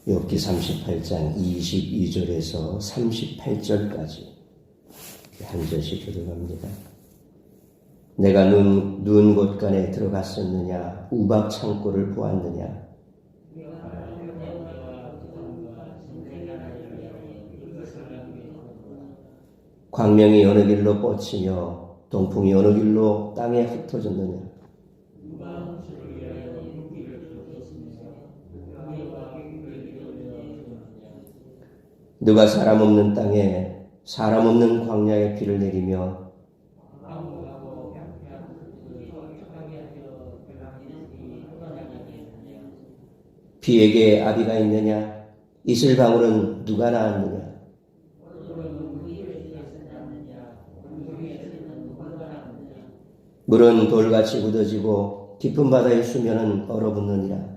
욥기 38장 22절에서 38절까지 한 절씩 들어갑니다. 내가 눈 곳간에 들어갔었느냐, 우박 창고를 보았느냐. 광명이 어느 길로 뻗치며 동풍이 어느 길로 땅에 흩어졌느냐. 누가 사람 없는 땅에 사람 없는 광야에 비를 내리며 비에게 아비가 있느냐? 이슬 방울은 누가 낳았느냐? 물은 돌같이 굳어지고 깊은 바다의 수면은 얼어붙느니라.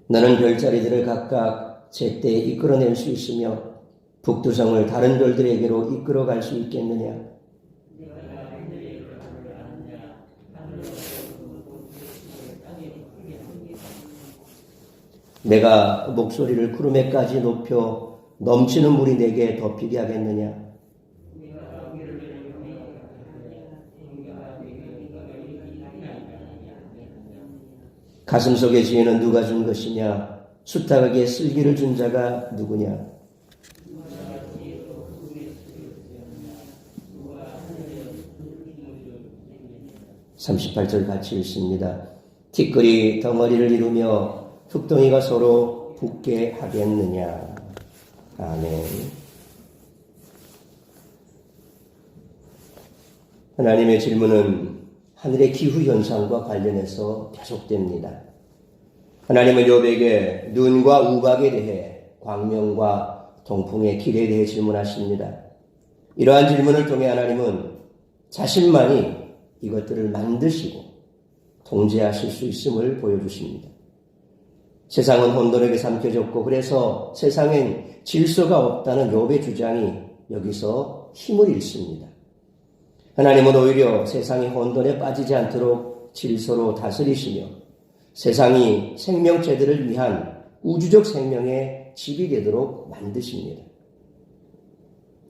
너는 별자리들을 각각 제때에 이끌어낼 수 있으며 북두성을 다른 별들에게로 이끌어갈 수 있겠느냐? 내가 목소리를 구름에까지 높여 넘치는 물이 내게 덮이게 하겠느냐? 가슴속의 지혜는 누가 준 것이냐? 숫다각에 쓸기를 준 자가 누구냐? (38절) 같이 읽습니다. 티끌이 덩어리를 이루며 흙덩이가 서로 붙게 하겠느냐? 아멘. 하나님의 질문은 하늘의 기후현상과 관련해서 계속됩니다. 하나님은 욥에게 눈과 우박에 대해 광명과 동풍의 길에 대해 질문하십니다. 이러한 질문을 통해 하나님은 자신만이 이것들을 만드시고 통제하실 수 있음을 보여주십니다. 세상은 혼돈에게 삼켜졌고 그래서 세상엔 질서가 없다는 욥의 주장이 여기서 힘을 잃습니다. 하나님은 오히려 세상이 혼돈에 빠지지 않도록 질서로 다스리시며 세상이 생명체들을 위한 우주적 생명의 집이 되도록 만드십니다.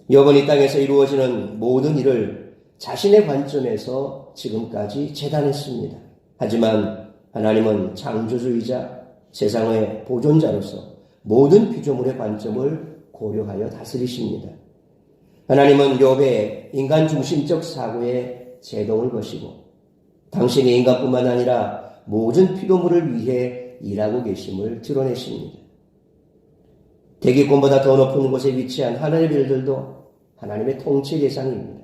욥은 이 땅에서 이루어지는 모든 일을 자신의 관점에서 지금까지 재단했습니다. 하지만 하나님은 창조주이자 세상의 보존자로서 모든 피조물의 관점을 고려하여 다스리십니다. 하나님은 욥의 인간 중심적 사고에 제동을 거시고 당신이 인간뿐만 아니라 모든 피조물을 위해 일하고 계심을 드러내십니다. 대기권보다 더 높은 곳에 위치한 하늘의 별들도 하나님의 통치 대상입니다.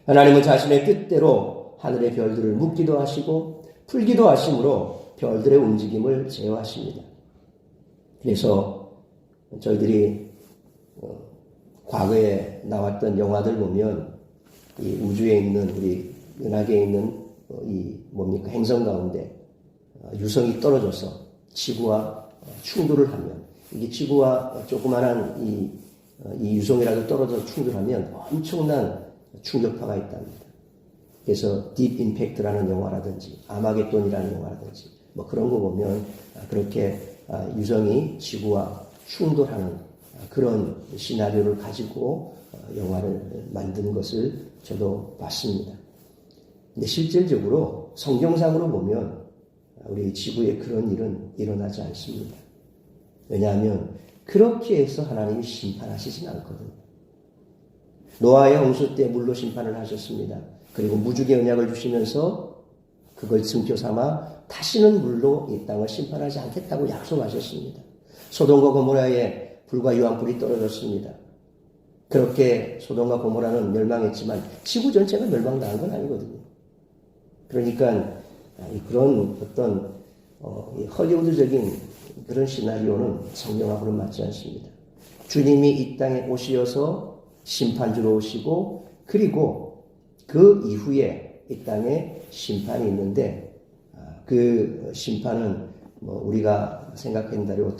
하나님은 자신의 뜻대로 하늘의 별들을 묶기도 하시고 풀기도 하심으로 별들의 움직임을 제어하십니다. 그래서 저희들이 과거에 나왔던 영화들 보면 이 우주에 있는 우리 은하계에 있는 행성 가운데 유성이 떨어져서 지구와 충돌을 하면 이게 지구와 조그만한 이 유성이라도 떨어져 충돌하면 엄청난 충격파가 있답니다. 그래서 딥 임팩트라는 영화라든지 아마겟돈이라는 영화라든지 뭐 그런 거 보면 그렇게 유성이 지구와 충돌하는 그런 시나리오를 가지고 영화를 만든 것을 저도 봤습니다. 근데 실질적으로 성경상으로 보면 우리 지구에 그런 일은 일어나지 않습니다. 왜냐하면 그렇게 해서 하나님이 심판하시진 않거든요. 노아의 홍수 때 물로 심판을 하셨습니다. 그리고 무죽의 언약을 주시면서 그걸 증표 삼아 다시는 물로 이 땅을 심판하지 않겠다고 약속하셨습니다. 소돔과 고모라에 불과 유황불이 떨어졌습니다. 그렇게 소돔과 고모라는 멸망했지만 지구 전체가 멸망당한 건 아니거든요. 그러니까 그런 어떤 헐리우드적인 그런 시나리오는 성경하고는 맞지 않습니다. 주님이 이 땅에 오시어서 심판주로 오시고 그리고 그 이후에 이 땅에 심판이 있는데 그 심판은 우리가 생각한 대로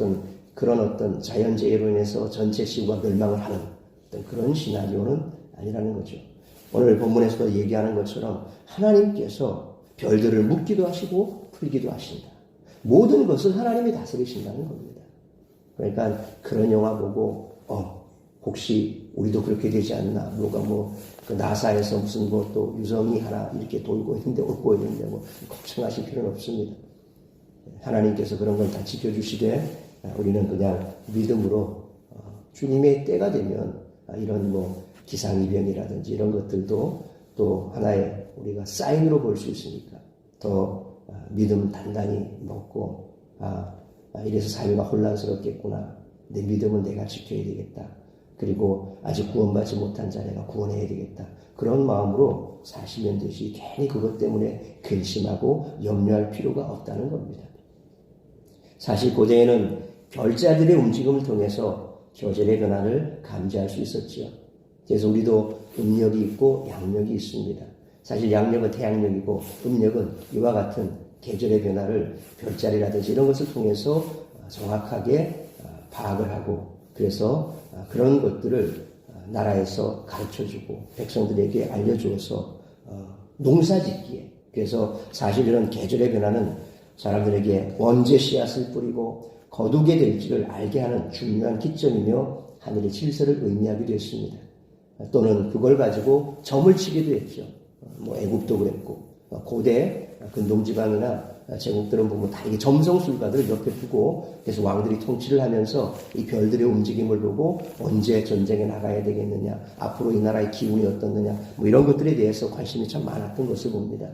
그런 어떤 자연재해로 인해서 전체 지구가 멸망을 하는 어떤 그런 시나리오는 아니라는 거죠. 오늘 본문에서도 얘기하는 것처럼 하나님께서 별들을 묶기도 하시고 풀기도 하신다. 모든 것을 하나님이 다스리신다는 겁니다. 그러니까 그런 영화 보고 혹시 우리도 그렇게 되지 않나? 뭐가 그 나사에서 무슨 또 유성이 하나 이렇게 돌고 있는데 오고 있는데 걱정하실 필요는 없습니다. 하나님께서 그런 걸 다 지켜주시되 우리는 그냥 믿음으로 주님의 때가 되면 이런 기상이변이라든지 이런 것들도 또 하나의 우리가 사인으로 볼 수 있으니까 더 믿음 단단히 먹고 이래서 삶이 혼란스럽겠구나. 내 믿음은 내가 지켜야 되겠다. 그리고 아직 구원받지 못한 자 내가 구원해야 되겠다. 그런 마음으로 사시면 되지 괜히 그것 때문에 근심하고 염려할 필요가 없다는 겁니다. 사실 고대에는 별자들의 움직임을 통해서 계절의 변화를 감지할 수 있었지요. 그래서 우리도 음력이 있고 양력이 있습니다. 사실 양력은 태양력이고 음력은 이와 같은 계절의 변화를 별자리라든지 이런 것을 통해서 정확하게 파악을 하고 그래서 그런 것들을 나라에서 가르쳐주고 백성들에게 알려주어서 농사짓기에 그래서 사실 이런 계절의 변화는 사람들에게 언제 씨앗을 뿌리고 거두게 될지를 알게 하는 중요한 기점이며 하늘의 질서를 의미하기도 했습니다. 또는 그걸 가지고 점을 치기도 했죠. 애국도 그랬고 고대 근동지방이나 제국들은 보면 다 이게 점성술가들을 옆에 두고 그래서 왕들이 통치를 하면서 이 별들의 움직임을 보고 언제 전쟁에 나가야 되겠느냐 앞으로 이 나라의 기운이 어떻느냐 이런 것들에 대해서 관심이 참 많았던 것을 봅니다.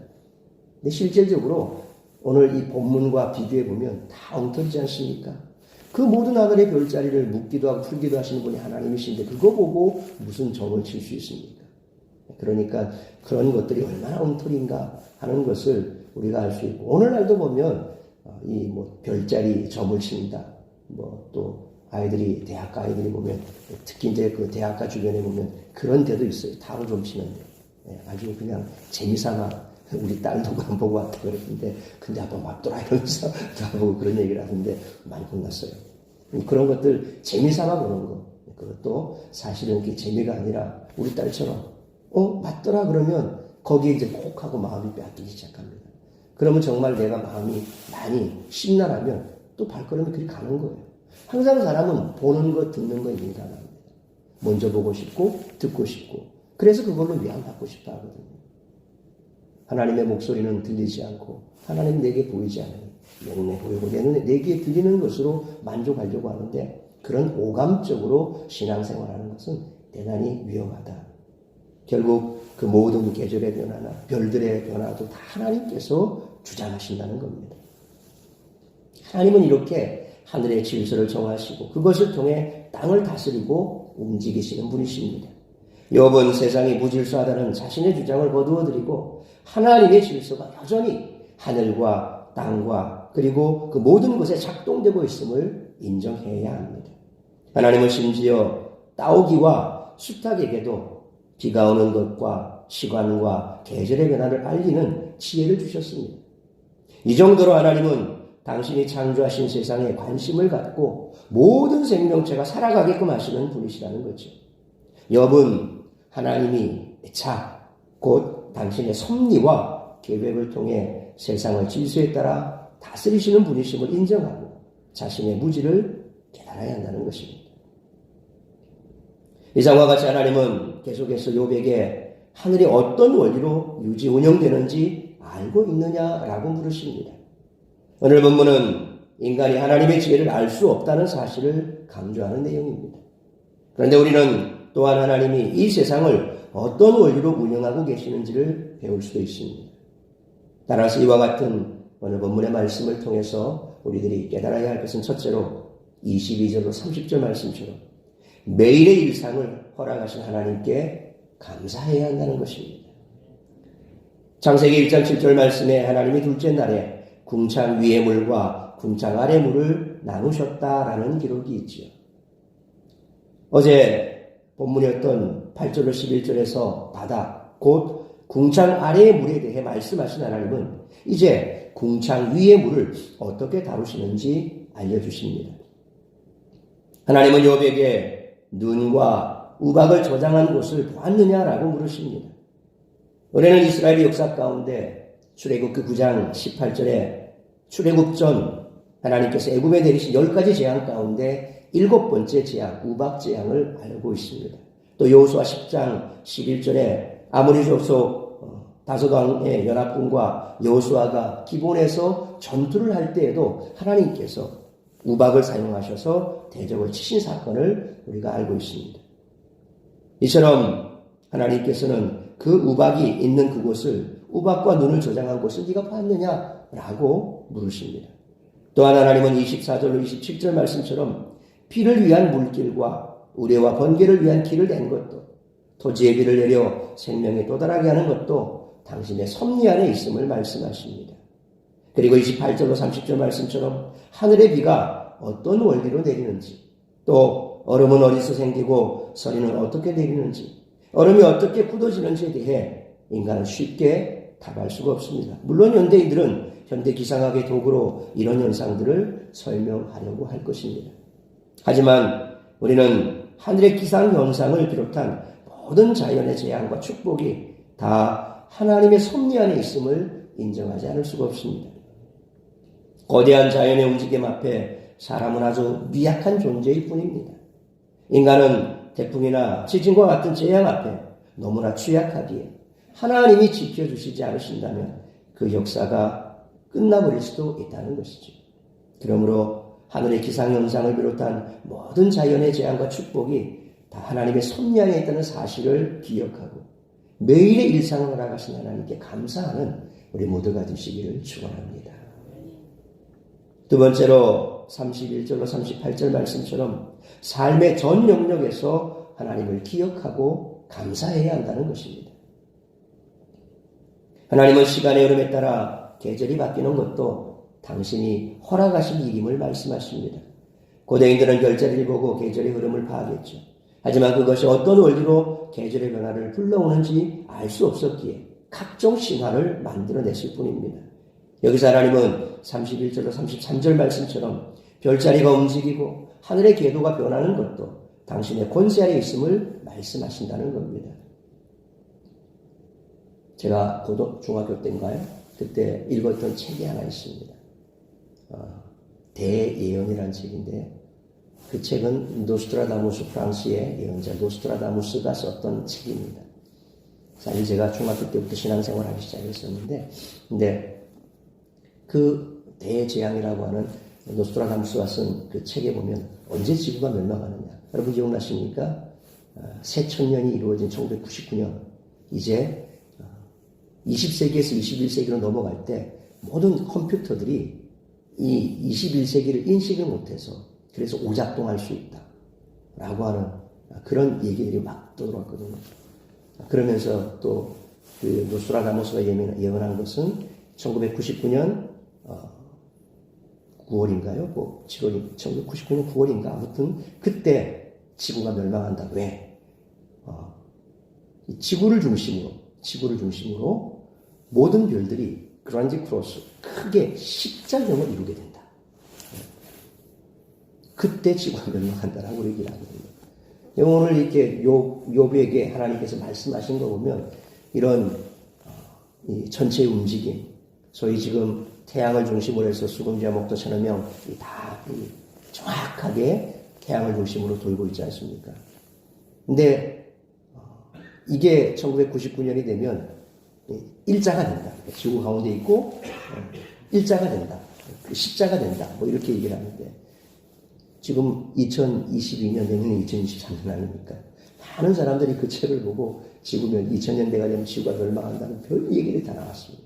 근데 실질적으로 오늘 이 본문과 비교해 보면 다 엉터리지 않습니까? 그 모든 하늘의 별자리를 묶기도 하고 풀기도 하시는 분이 하나님이신데 그거 보고 무슨 점을 칠 수 있습니까? 그러니까 그런 것들이 얼마나 엉터리인가 하는 것을 우리가 알 수 있고 오늘날도 보면 이 별자리 점을 친다. 또 아이들이 대학가 아이들이 보면 특히 이제 그 대학가 주변에 보면 그런 데도 있어요. 타로 점 치는데 아주 그냥 재미삼아 우리 딸도 안 보고 왔다 그랬는데 근데 아빠 맞더라 이러면서 나보고 그런 얘기를 하는데 많이 혼났어요. 그런 것들 재미삼아 보는 거 그것도 사실은 그게 재미가 아니라 우리 딸처럼 맞더라 그러면 거기에 이제 꼭 하고 마음이 빼앗기기 시작합니다. 그러면 정말 내가 마음이 많이 심란하면 또 발걸음이 그리 가는 거예요. 항상 사람은 보는 것 듣는 거에 민감합니다. 먼저 보고 싶고 듣고 싶고 그래서 그걸로 위안받고 싶어 하거든요. 하나님의 목소리는 들리지 않고 하나님 내게 보이지 않으니 내 눈에 보이고 내 눈에 내게 들리는 것으로 만족하려고 하는데 그런 오감적으로 신앙생활하는 것은 대단히 위험하다. 결국 그 모든 계절의 변화나 별들의 변화도 다 하나님께서 주장하신다는 겁니다. 하나님은 이렇게 하늘의 질서를 정하시고 그것을 통해 땅을 다스리고 움직이시는 분이십니다. 욥은 세상이 무질서하다는 자신의 주장을 거두어드리고 하나님의 질서가 여전히 하늘과 땅과 그리고 그 모든 것에 작동되고 있음을 인정해야 합니다. 하나님은 심지어 따오기와 수탉에게도 비가 오는 것과 시간과 계절의 변화를 알리는 지혜를 주셨습니다. 이 정도로 하나님은 당신이 창조하신 세상에 관심을 갖고 모든 생명체가 살아가게끔 하시는 분이시라는 거죠. 욥은 하나님이 곧 당신의 섭리와 계획을 통해 세상을 질서에 따라 다스리시는 분이심을 인정하고 자신의 무지를 깨달아야 한다는 것입니다. 이상과 같이 하나님은 계속해서 욥에게 하늘이 어떤 원리로 유지 운영되는지 알고 있느냐라고 물으십니다. 오늘 본문은 인간이 하나님의 지혜를 알 수 없다는 사실을 강조하는 내용입니다. 그런데 우리는 또한 하나님이 이 세상을 어떤 원리로 운영하고 계시는지를 배울 수도 있습니다. 따라서 이와 같은 오늘 본문의 말씀을 통해서 우리들이 깨달아야 할 것은 첫째로 22절로 30절 말씀처럼 매일의 일상을 허락하신 하나님께 감사해야 한다는 것입니다. 창세기 1장 7절 말씀에 하나님이 둘째 날에 궁창 위의 물과 궁창 아래 물을 나누셨다라는 기록이 있지요. 어제 본문이었던 8절로 11절에서 바다, 곧 궁창 아래의 물에 대해 말씀하신 하나님은 이제 궁창 위의 물을 어떻게 다루시는지 알려주십니다. 하나님은 욥에게 눈과 우박을 저장한 곳을 보았느냐라고 물으십니다. 우리는 이스라엘의 역사 가운데 출애굽 그 9장 18절에 출애굽 전 하나님께서 애굽에 내리신 10가지 재앙 가운데 7번째 재앙, 우박 재앙을 알고 있습니다. 또 여호수아 10장 11절에 아모리 족속 다섯 왕의 연합군과 여호수아가 기본에서 전투를 할 때에도 하나님께서 우박을 사용하셔서 대적을 치신 사건을 우리가 알고 있습니다. 이처럼 하나님께서는 그 우박이 있는 그곳을, 우박과 눈을 저장한 곳을 네가 봤느냐라고 물으십니다. 또한 하나님은 24절로 27절 말씀처럼 피를 위한 물길과 우레와 번개를 위한 길을 낸 것도, 토지의 비를 내려 생명에 도달하게 하는 것도 당신의 섭리 안에 있음을 말씀하십니다. 그리고 28절로 30절 말씀처럼 하늘의 비가 어떤 원리로 내리는지, 또 얼음은 어디서 생기고 서리는 어떻게 내리는지, 얼음이 어떻게 굳어지는지에 대해 인간은 쉽게 답할 수가 없습니다. 물론 현대인들은 현대 기상학의 도구로 이런 현상들을 설명하려고 할 것입니다. 하지만 우리는 하늘의 기상 현상을 비롯한 모든 자연의 재앙과 축복이 다 하나님의 섭리 안에 있음을 인정하지 않을 수가 없습니다. 거대한 자연의 움직임 앞에 사람은 아주 미약한 존재일 뿐입니다. 인간은 태풍이나 지진과 같은 재앙 앞에 너무나 취약하기에 하나님이 지켜주시지 않으신다면 그 역사가 끝나버릴 수도 있다는 것이죠. 그러므로 하늘의 기상현상을 비롯한 모든 자연의 재앙과 축복이 다 하나님의 섭리 안에 있다는 사실을 기억하고 매일의 일상을 살아가신 하나님께 감사하는 우리 모두가 되시기를 축원합니다. 두 번째로 31절로 38절 말씀처럼 삶의 전 영역에서 하나님을 기억하고 감사해야 한다는 것입니다. 하나님은 시간의 흐름에 따라 계절이 바뀌는 것도 당신이 허락하신 일임을 말씀하십니다. 고대인들은 별자리를 보고 계절의 흐름을 파악했죠. 하지만 그것이 어떤 원리로 계절의 변화를 불러오는지 알 수 없었기에 각종 신화를 만들어냈을 뿐입니다. 여기서 하나님은 31절로 33절 말씀처럼 별자리가 움직이고 하늘의 궤도가 변하는 것도 당신의 권세 아래 있음을 말씀하신다는 겁니다. 제가 중학교 때인가요? 그때 읽었던 책이 하나 있습니다. 대예언이라는 책인데 그 책은 노스트라다무스, 프랑스의 예언자 노스트라다무스가 썼던 책입니다. 사실 제가 중학교 때부터 신앙생활을 하기 시작했었는데, 근데 그 대재앙이라고 하는 노스트라다무스가 쓴 그 책에 보면 언제 지구가 멸망하느냐. 여러분 기억나십니까? 새천년이 이루어진 1999년, 이제 20세기에서 21세기로 넘어갈 때 모든 컴퓨터들이 이 21세기를 인식을 못해서 그래서 오작동할 수 있다 라고 하는 그런 얘기들이 막 떠들어왔거든요. 그러면서 또 그 노스트라다무스가 예언한 것은 1999년 9월인가요? 7월이 1999년 9월인가? 아무튼 그때 지구가 멸망한다. 왜? 지구를 중심으로 모든 별들이 그란지 크로스 크게 십자경을 이루게 된다. 그때 지구가 멸망한다라고 얘기를 하거든요. 오늘 이렇게 욥에게 하나님께서 말씀하신 거 보면 이런 이 전체의 움직임, 소위 지금 태양을 중심으로 해서 수금지와 목도 천여명 다 정확하게 태양을 중심으로 돌고 있지 않습니까? 근데 이게 1999년이 되면 일자가 된다. 지구 가운데 있고 일자가 된다. 십자가 된다. 뭐 이렇게 얘기를 하는데 지금 2022년 되면 2023년 아닙니까? 많은 사람들이 그 책을 보고 지구면 2000년대가 되면 지구가 멸망한다는 별 얘기를 다 나왔습니다.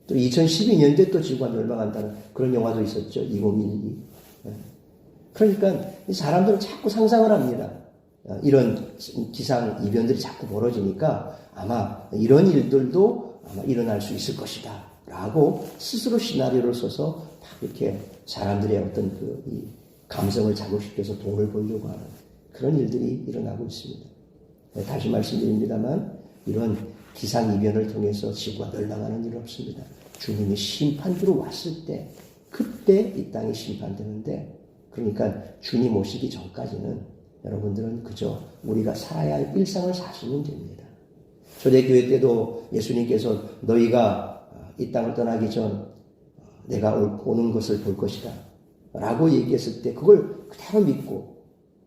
또 2012년대 또 지구가 멸망한다는 그런 영화도 있었죠. 2012. 그러니까 사람들은 자꾸 상상을 합니다. 이런 기상 이변들이 자꾸 벌어지니까 아마 이런 일들도 아마 일어날 수 있을 것이다. 라고 스스로 시나리오를 써서 다 이렇게 사람들의 어떤 이 감성을 자극시켜서 돈을 벌려고 하는 그런 일들이 일어나고 있습니다. 다시 말씀드립니다만 이런 기상 이변을 통해서 지구가 멸망하는 일은 없습니다. 주님이 심판주로 왔을 때 그때 이 땅이 심판되는데 그러니까 주님 오시기 전까지는 여러분들은 그저 우리가 살아야 할 일상을 사시면 됩니다. 초대교회 때도 예수님께서 너희가 이 땅을 떠나기 전 내가 오는 것을 볼 것이다 라고 얘기했을 때 그걸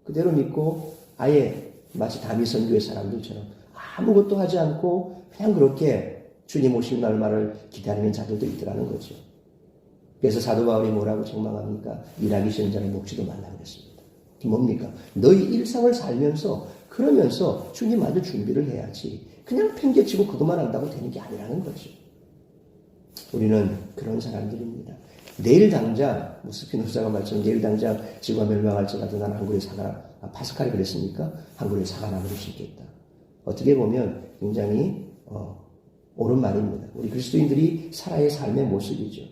그대로 믿고 아예 마치 다미 선교의 사람들처럼 아무것도 하지 않고 그냥 그렇게 주님 오실 날만을 기다리는 자들도 있더라는 거죠. 그래서 사도 바울이 뭐라고 책망합니까? 일하기 싫은 자의 몫지도 말라 그랬습니다. 뭡니까? 너희 일상을 살면서 그러면서 주님 맞을 준비를 해야지 그냥 팽개치고 그것만 한다고 되는 게 아니라는 거죠. 우리는 그런 사람들입니다. 내일 당장 스피노자가 말처럼 내일 당장 지구가 멸망할지라도 난 한 그루의 파스칼이 그랬으니까 한 그루의 사과나무를 심겠다. 어떻게 보면 굉장히 옳은 말입니다. 우리 그리스도인들이 살아야 삶의 모습이죠.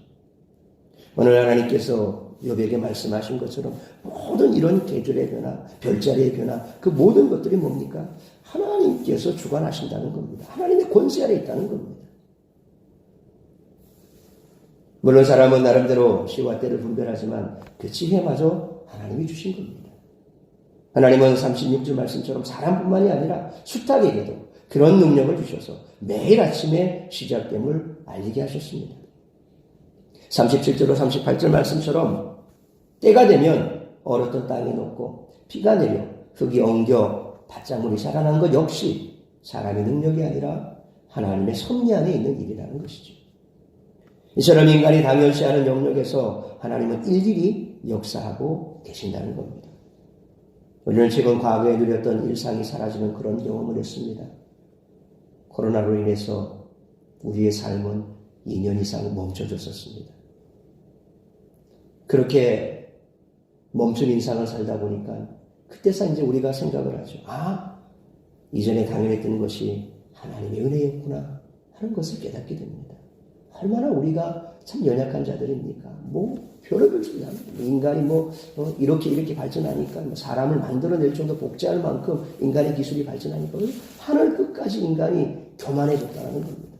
오늘 하나님께서 욥에게 말씀하신 것처럼 모든 이런 계절의 변화, 별자리의 변화, 그 모든 것들이 뭡니까? 하나님께서 주관하신다는 겁니다. 하나님의 권세 아래 있다는 겁니다. 물론 사람은 나름대로 시와 때를 분별하지만 그 지혜마저 하나님이 주신 겁니다. 하나님은 36절 말씀처럼 사람뿐만이 아니라 숫닥에게도 그런 능력을 주셔서 매일 아침에 시작됨을 알리게 하셨습니다. 37절로 38절 말씀처럼 때가 되면 얼었던 땅에 녹고 비가 내려 흙이 엉겨 바짝물이 자라난 것 역시 사람의 능력이 아니라 하나님의 섭리 안에 있는 일이라는 것이죠. 이처럼 인간이 당연시하는 영역에서 하나님은 일일이 역사하고 계신다는 겁니다. 우리는 최근 과거에 누렸던 일상이 사라지는 그런 경험을 했습니다. 코로나로 인해서 우리의 삶은 2년 이상 멈춰졌었습니다. 그렇게 멈춘 인상을 살다 보니까 그때서 이제 우리가 생각을 하죠. 이전에 당연했던 것이 하나님의 은혜였구나 하는 것을 깨닫게 됩니다. 얼마나 우리가 참 연약한 자들입니까? 별의별 소리 합니다. 인간이 이렇게 발전하니까 사람을 만들어낼 정도 복제할 만큼 인간의 기술이 발전하니까 하늘 끝까지 인간이 교만해졌다는 겁니다.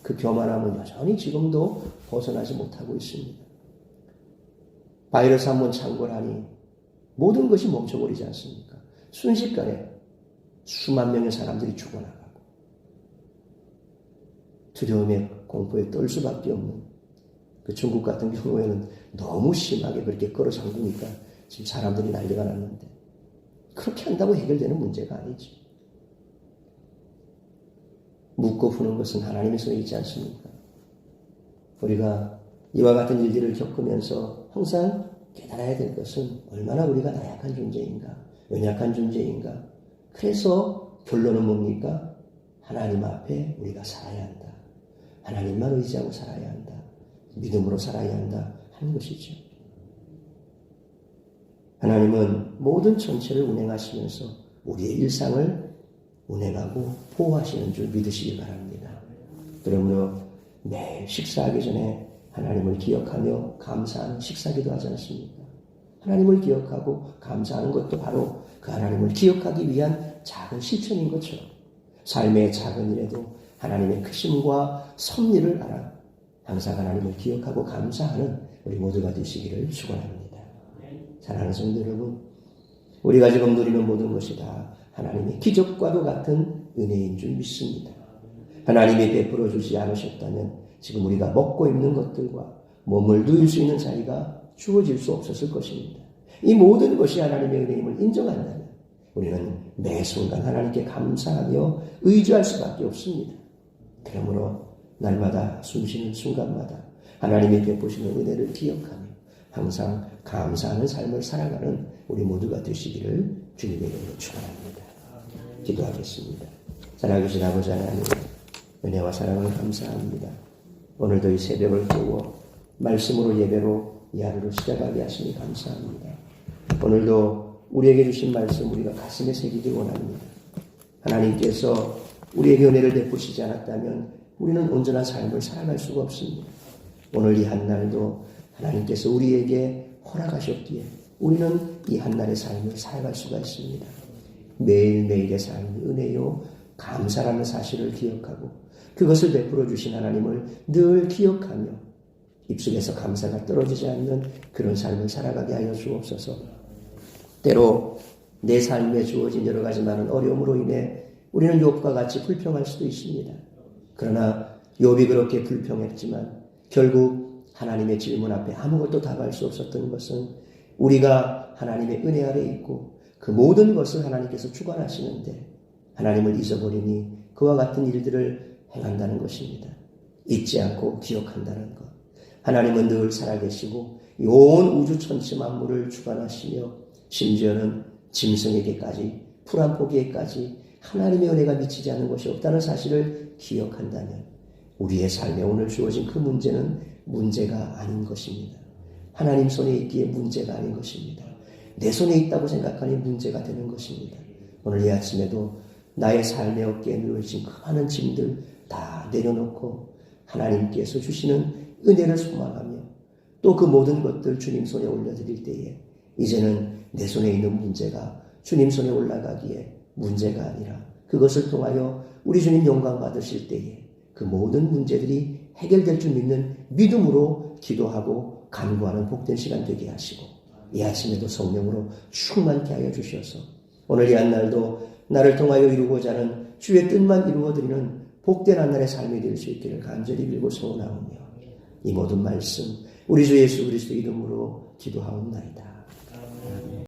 그 교만함은 여전히 지금도 벗어나지 못하고 있습니다. 바이러스 한번 창궐하니 모든 것이 멈춰버리지 않습니까? 순식간에 수만 명의 사람들이 죽어나가고 두려움에 공포에 떨 수밖에 없는 그 중국 같은 경우에는 너무 심하게 그렇게 끌어잠그니까 지금 사람들이 난리가 났는데 그렇게 한다고 해결되는 문제가 아니죠. 묻고 푸는 것은 하나님의 손에 있지 않습니까? 우리가 이와 같은 일들을 겪으면서 항상 깨달아야 될 것은 얼마나 우리가 나약한 존재인가, 연약한 존재인가. 그래서 결론은 뭡니까? 하나님 앞에 우리가 살아야 한다. 하나님만 의지하고 살아야 한다. 믿음으로 살아야 한다 하는 것이죠. 하나님은 모든 전체를 운행하시면서 우리의 일상을 운행하고 보호하시는 줄 믿으시기 바랍니다. 그러므로 매일 식사하기 전에 하나님을 기억하며 감사하는 식사기도 하지 않습니까? 하나님을 기억하고 감사하는 것도 바로 그 하나님을 기억하기 위한 작은 실천인 것처럼 삶의 작은 일에도 하나님의 크심과 섭리를 알아 항상 하나님을 기억하고 감사하는 우리 모두가 되시기를 축원합니다. 사랑하는 성도 여러분, 우리가 지금 누리는 모든 것이 다 하나님의 기적과도 같은 은혜인 줄 믿습니다. 하나님이 베풀어 주지 않으셨다면 지금 우리가 먹고 입는 것들과 몸을 누일 수 있는 자리가 주어질 수 없었을 것입니다. 이 모든 것이 하나님의 은혜임을 인정한다면 우리는 매 순간 하나님께 감사하며 의지할 수밖에 없습니다. 그러므로 날마다 숨쉬는 순간마다 하나님이 베푸시는 은혜를 기억하며 항상 감사하는 삶을 살아가는 우리 모두가 되시기를 주님의 이름으로 축원합니다. 기도하겠습니다. 살아계신 아버지 하나님, 은혜와 사랑을 감사합니다. 오늘도 이 새벽을 깨워 말씀으로 예배로 이 하루를 시작하게 하시니 감사합니다. 오늘도 우리에게 주신 말씀 우리가 가슴에 새기기 원합니다. 하나님께서 우리에게 은혜를 베푸시지 않았다면 우리는 온전한 삶을 살아갈 수가 없습니다. 오늘 이 한날도 하나님께서 우리에게 허락하셨기에 우리는 이 한날의 삶을 살아갈 수가 있습니다. 매일매일의 삶이 은혜요 감사라는 사실을 기억하고 그것을 베풀어 주신 하나님을 늘 기억하며 입술에서 감사가 떨어지지 않는 그런 삶을 살아가게 하여 주옵소서. 때로 내 삶에 주어진 여러 가지 많은 어려움으로 인해 우리는 욥과 같이 불평할 수도 있습니다. 그러나 욥이 그렇게 불평했지만 결국 하나님의 질문 앞에 아무것도 답할 수 없었던 것은 우리가 하나님의 은혜 아래 있고 그 모든 것을 하나님께서 주관하시는데 하나님을 잊어버리니 그와 같은 일들을 행한다는 것입니다. 잊지 않고 기억한다는 것. 하나님은 늘 살아계시고 온 우주 천지 만물을 주관하시며 심지어는 짐승에게까지 풀 한 포기에까지 하나님의 은혜가 미치지 않는 것이 없다는 사실을 기억한다면 우리의 삶에 오늘 주어진 그 문제는 문제가 아닌 것입니다. 하나님 손에 있기에 문제가 아닌 것입니다. 내 손에 있다고 생각하니 문제가 되는 것입니다. 오늘 이 아침에도 나의 삶의 어깨에 누워진 그 많은 짐들 다 내려놓고 하나님께서 주시는 은혜를 소망하며 또 그 모든 것들 주님 손에 올려드릴 때에 이제는 내 손에 있는 문제가 주님 손에 올라가기에 문제가 아니라 그것을 통하여 우리 주님 영광 받으실 때에 그 모든 문제들이 해결될 줄 믿는 믿음으로 기도하고 간구하는 복된 시간 되게 하시고 이 아침에도 성령으로 충만케 하여 주셔서 오늘 이 한날도 나를 통하여 이루고자 하는 주의 뜻만 이루어드리는 복된 한날의 삶이 될 수 있기를 간절히 빌고 소원하오며 이 모든 말씀 우리 주 예수 그리스도 이름으로 기도하옵나이다.